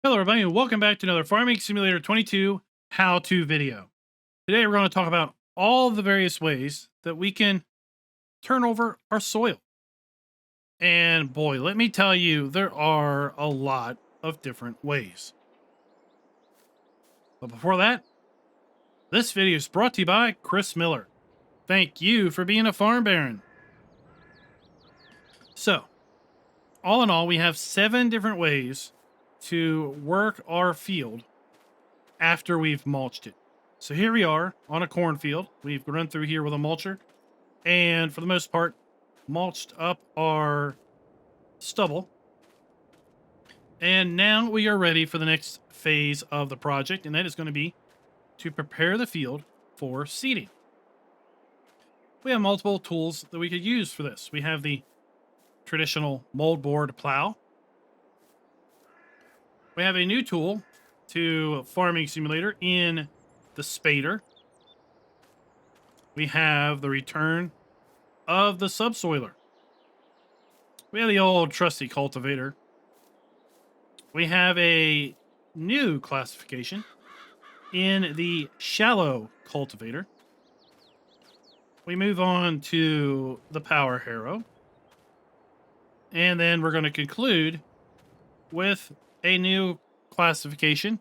Hello everybody and welcome back to another Farming Simulator 22 how-to video. Today we're going to talk about all the various ways that we can turn over our soil. And boy, let me tell you, there are a lot of different ways. But before that, this video is brought to you by Chris Miller. Thank you for being a farm baron. So, all in all, we have 7 different ways to work our field after we've mulched it. So here we are on a cornfield. We've run through here with a mulcher and for the most part mulched up our stubble. And now we are ready for the next phase of the project, and that is going to be to prepare the field for seeding. We have multiple tools that we could use for this. We have the traditional moldboard plow. We have a new tool to Farming Simulator in the Spader. We have the return of the Subsoiler. We have the old trusty Cultivator. We have a new classification in the Shallow Cultivator. We move on to the Power Harrow. And then we're going to conclude with a new classification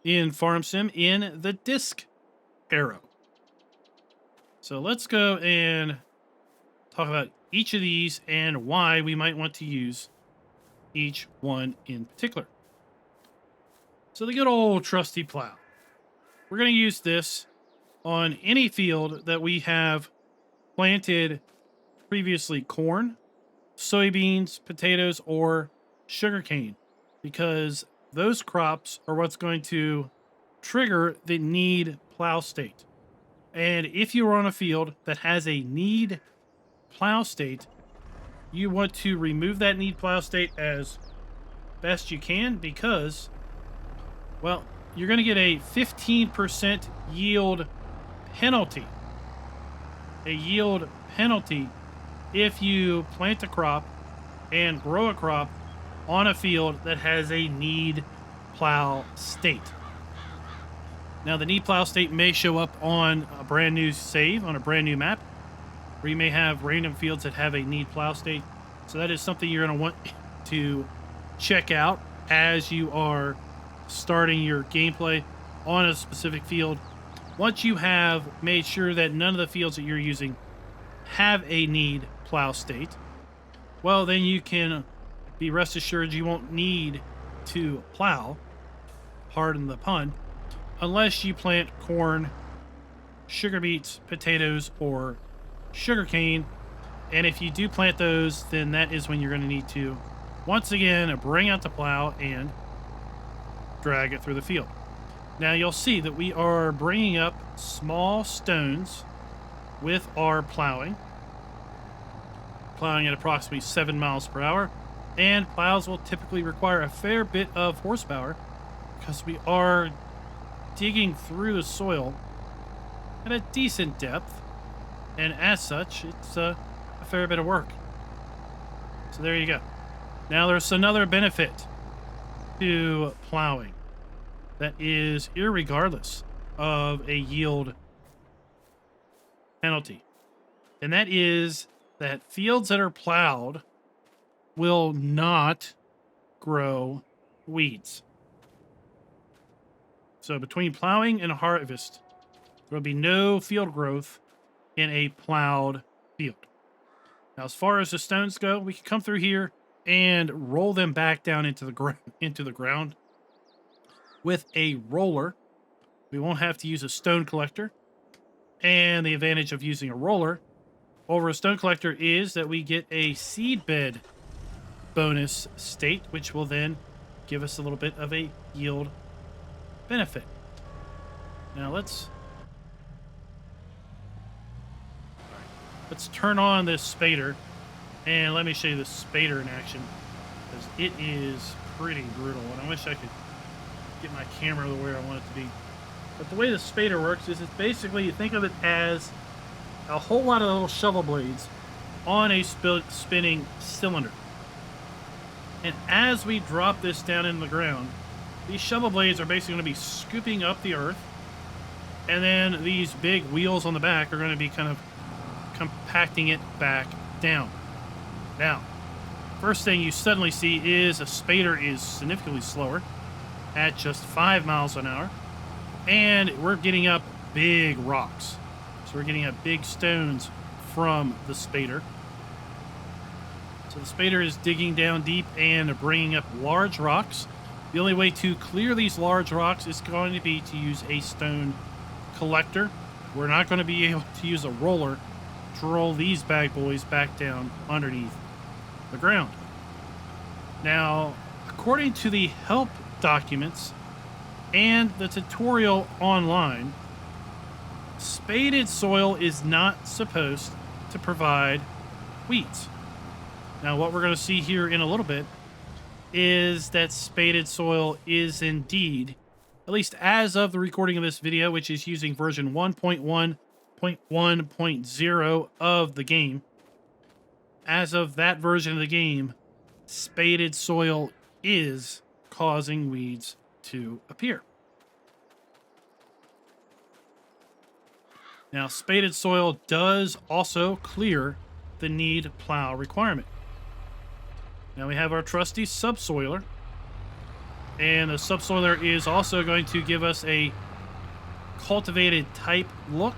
in Farm Sim in the Discaro. So let's go and talk about each of these and why we might want to use each one in particular. So the good old trusty plow. We're going to use this on any field that we have planted previously corn, soybeans, potatoes, or sugarcane, because those crops are what's going to trigger the need plow state. And if you're on a field that has a need plow state, you want to remove that need plow state as best you can, because, well, you're going to get a 15% yield penalty. A yield penalty if you plant a crop and grow a crop on a field that has a need plow state. Now, the need plow state may show up on a brand new save, on a brand new map, where you may have random fields that have a need plow state. So that is something you're going to want to check out as you are starting your gameplay on a specific field. Once you have made sure that none of the fields that you're using have a need plow state, well, then you can be rest assured you won't need to plow, pardon the pun, unless you plant corn, sugar beets, potatoes, or sugarcane. And if you do plant those, then that is when you're going to need to, once again, bring out the plow and drag it through the field. Now you'll see that we are bringing up small stones with our plowing at approximately 7 miles per hour. And plows will typically require a fair bit of horsepower because we are digging through the soil at a decent depth. And as such, it's a fair bit of work. So there you go. Now there's another benefit to plowing that is irregardless of a yield penalty. And that is that fields that are plowed will not grow weeds. So between plowing and harvest, there will be no field growth in a plowed field. Now, as far as the stones go, we can come through here and roll them back down into the ground with a roller. We won't have to use a stone collector. And the advantage of using a roller over a stone collector is that we get a seed bed bonus state, which will then give us a little bit of a yield benefit. Now let's turn on this spader and let me show you the spader in action, because it is pretty brutal, and I wish I could get my camera the way I want it to be. But the way the spader works is it's basically, you think of it as a whole lot of little shovel blades on a spinning cylinder. And as we drop this down in the ground, these shovel blades are basically going to be scooping up the earth, and then these big wheels on the back are going to be kind of compacting it back down. Now, first thing you suddenly see is a spader is significantly slower at just 5 miles an hour, and we're getting up big rocks. So we're getting up big stones from the spader. So the spader is digging down deep and bringing up large rocks. The only way to clear these large rocks is going to be to use a stone collector. We're not going to be able to use a roller to roll these bad boys back down underneath the ground. Now, according to the help documents and the tutorial online, spaded soil is not supposed to provide weeds. Now, what we're going to see here in a little bit is that spaded soil is indeed, at least as of the recording of this video, which is using version 1.1.1.0 of the game. As of that version of the game, spaded soil is causing weeds to appear. Now, spaded soil does also clear the need plow requirement. Now we have our trusty subsoiler, and the subsoiler is also going to give us a cultivated type look.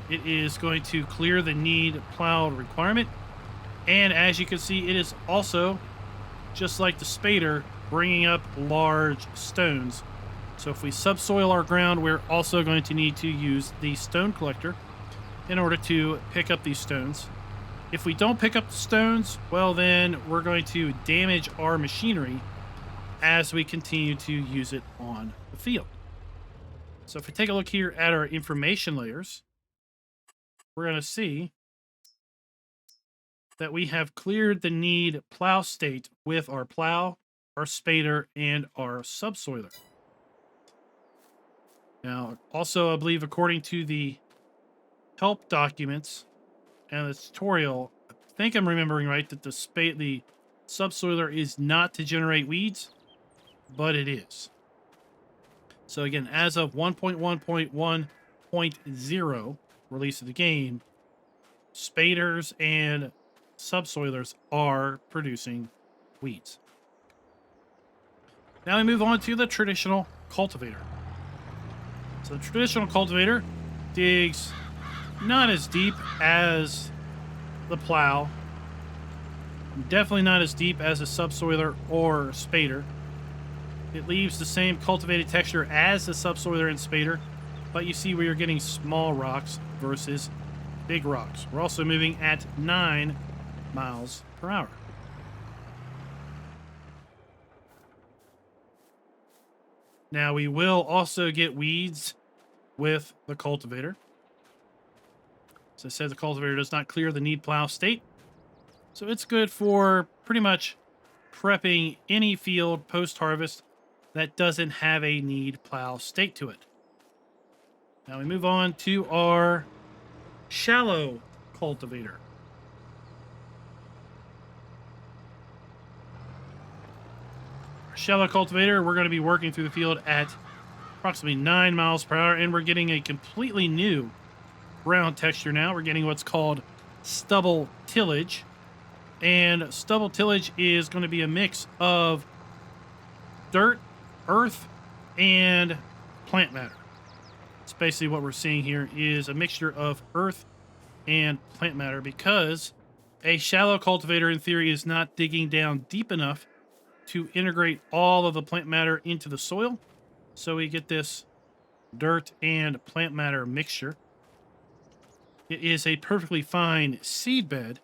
It is going to clear the need plow requirement, and as you can see, it is also, just like the spader, bringing up large stones. So if we subsoil our ground, we're also going to need to use the stone collector in order to pick up these stones. If we don't pick up the stones, well, then we're going to damage our machinery as we continue to use it on the field. So if we take a look here at our information layers, we're going to see that we have cleared the need plow state with our plow, our spader, and our subsoiler. Now, also, I believe according to the help documents and the tutorial, I think I'm remembering right that the subsoiler is not to generate weeds, but it is. So again, as of 1.1.1.0 release of the game, spaders and subsoilers are producing weeds. Now we move on to the traditional cultivator. So the traditional cultivator digs not as deep as the plow, definitely not as deep as a subsoiler or spader. It leaves the same cultivated texture as the subsoiler and spader, but you see we are getting small rocks versus big rocks. We're also moving at 9 miles per hour. Now we will also get weeds with the cultivator. As I said, the cultivator does not clear the need plow state, so it's good for pretty much prepping any field post-harvest that doesn't have a need plow state to it. Now we move on to our shallow cultivator. Our shallow cultivator, we're going to be working through the field at approximately 9 miles per hour, and we're getting a completely new ground texture now. We're getting what's called stubble tillage, and stubble tillage is going to be a mix of dirt, earth, and plant matter. It's basically what we're seeing here is a mixture of earth and plant matter, because a shallow cultivator in theory is not digging down deep enough to integrate all of the plant matter into the soil. So we get this dirt and plant matter mixture. It is a perfectly fine seed bed.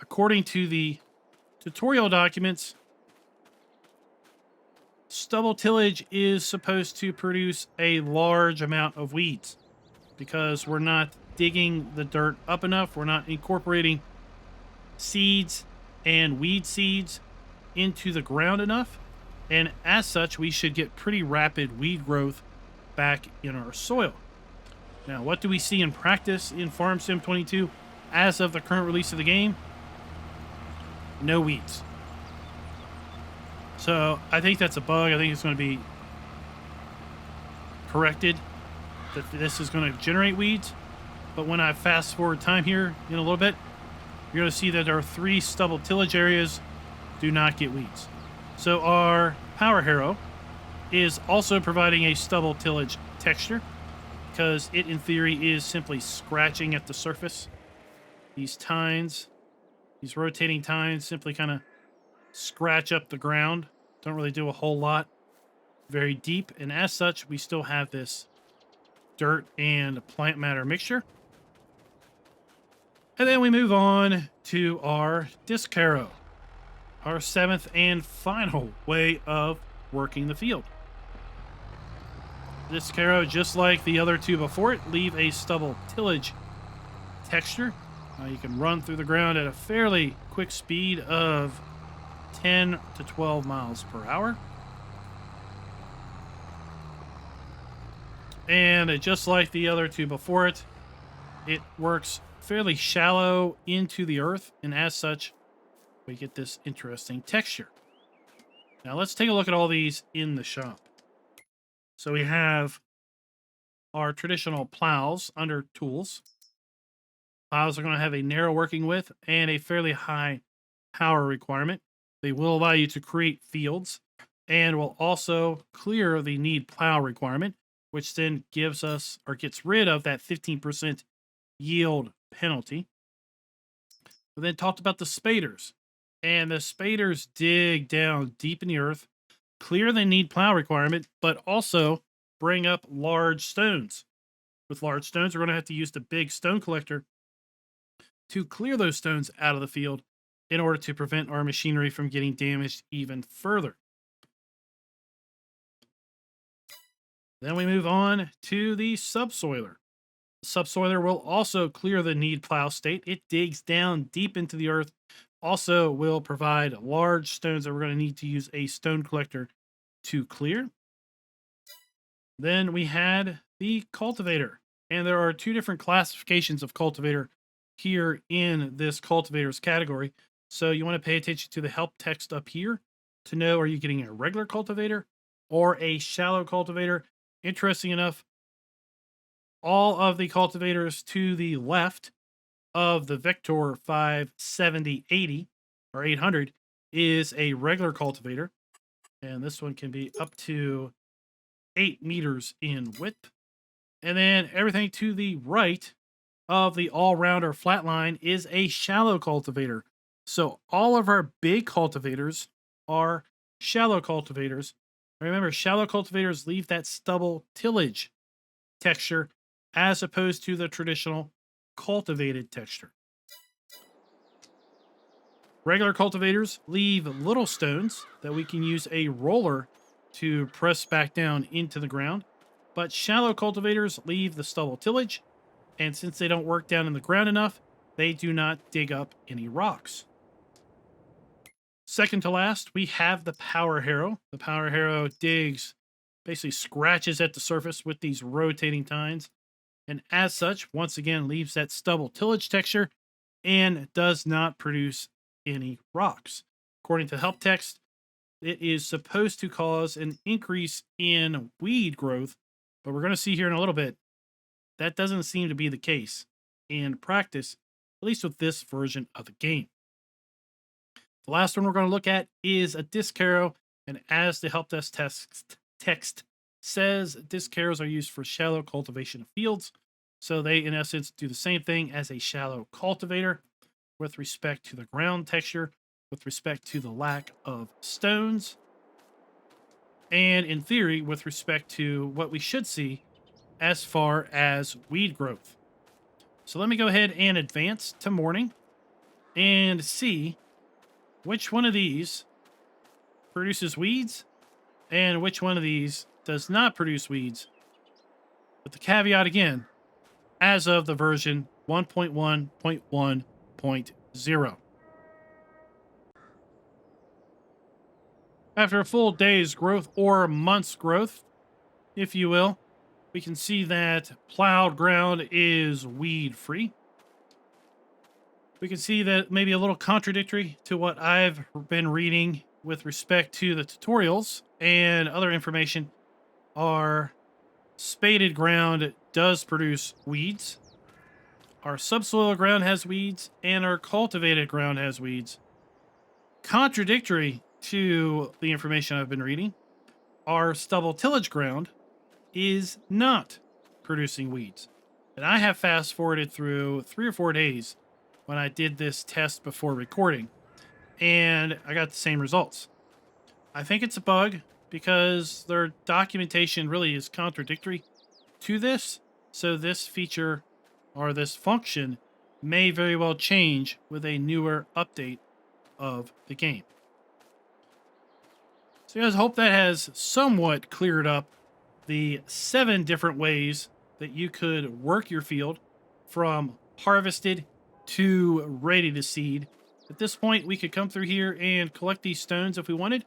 According to the tutorial documents, stubble tillage is supposed to produce a large amount of weeds because we're not digging the dirt up enough. We're not incorporating seeds and weed seeds into the ground enough. And as such, we should get pretty rapid weed growth back in our soil. Now, what do we see in practice in Farm Sim 22 as of the current release of the game? No weeds. So I think that's a bug. I think it's going to be corrected, that this is going to generate weeds. But when I fast forward time here in a little bit, you're going to see that our 3 stubble tillage areas do not get weeds. So our power harrow is also providing a stubble tillage texture, because it in theory is simply scratching at the surface. These tines, these rotating tines, simply kind of scratch up the ground. Don't really do a whole lot. Very deep, and as such, we still have this dirt and plant matter mixture. And then we move on to our Discaro, our 7th and final way of working the field. Discaro, just like the other 2 before it, leave a stubble tillage texture. You can run through the ground at a fairly quick speed of 10 to 12 miles per hour. And just like the other 2 before it, it works fairly shallow into the earth, and as such, we get this interesting texture. Now let's take a look at all these in the shop. So we have our traditional plows under tools. Plows are going to have a narrow working width and a fairly high power requirement. They will allow you to create fields and will also clear the need plow requirement, which then gives us or gets rid of that 15% yield penalty. We then talked about the spaders, and the spaders dig down deep in the earth, clear the need plow requirement, but also bring up large stones. With large stones, we're going to have to use the big stone collector to clear those stones out of the field in order to prevent our machinery from getting damaged even further. Then we move on to the subsoiler. The subsoiler will also clear the need plow state. It digs down deep into the earth, also will provide large stones that we're going to need to use a stone collector to clear. Then we had the cultivator, and there are 2 different classifications of cultivator here in this cultivators category. So you want to pay attention to the help text up here to know, are you getting a regular cultivator or a shallow cultivator? Interesting enough, all of the cultivators to the left of the Victor 570/80 or 800 is a regular cultivator, and this one can be up to 8 meters in width. And then everything to the right of the all-rounder flatline is a shallow cultivator. So all of our big cultivators are shallow cultivators. Remember, shallow cultivators leave that stubble tillage texture as opposed to the traditional cultivated texture. Regular cultivators leave little stones that we can use a roller to press back down into the ground, but shallow cultivators leave the stubble tillage, and since they don't work down in the ground enough, they do not dig up any rocks. Second to last, we have the power harrow. The power harrow digs, basically scratches at the surface with these rotating tines, and as such, once again, leaves that stubble tillage texture and does not produce any rocks. According to help text, it is supposed to cause an increase in weed growth, but we're going to see here in a little bit, that doesn't seem to be the case in practice, at least with this version of the game. The last one we're going to look at is a Discaro, and as the help desk text says, Discaros are used for shallow cultivation of fields, so they in essence do the same thing as a shallow cultivator with respect to the ground texture, with respect to the lack of stones, and in theory with respect to what we should see as far as weed growth. So let me go ahead and advance to morning and see which one of these produces weeds and which one of these does not produce weeds. But the caveat again, as of the version 1.1.1.0. After a full day's growth, or month's growth, if you will, we can see that plowed ground is weed-free. We can see that maybe a little contradictory to what I've been reading with respect to the tutorials and other information are spaded ground does produce weeds. Our subsoil ground has weeds, and our cultivated ground has weeds. Contradictory to the information I've been reading, our stubble tillage ground is not producing weeds. And I have fast forwarded through 3 or 4 days when I did this test before recording, and I got the same results. I think it's a bug because their documentation really is contradictory to this. So this feature or this function may very well change with a newer update of the game. So guys, hope that has somewhat cleared up the 7 different ways that you could work your field from harvested to ready to seed. At this point, we could come through here and collect these stones if we wanted,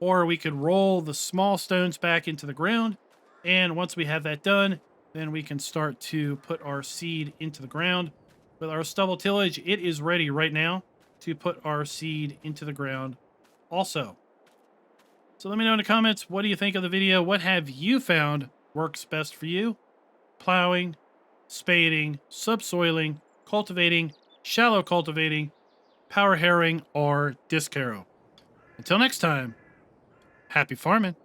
or we could roll the small stones back into the ground. And once we have that done, then we can start to put our seed into the ground. With our stubble tillage, it is ready right now to put our seed into the ground also. So let me know in the comments, what do you think of the video? What have you found works best for you? Plowing, spading, subsoiling, cultivating, shallow cultivating, power harrowing, or discaro. Until next time, happy farming.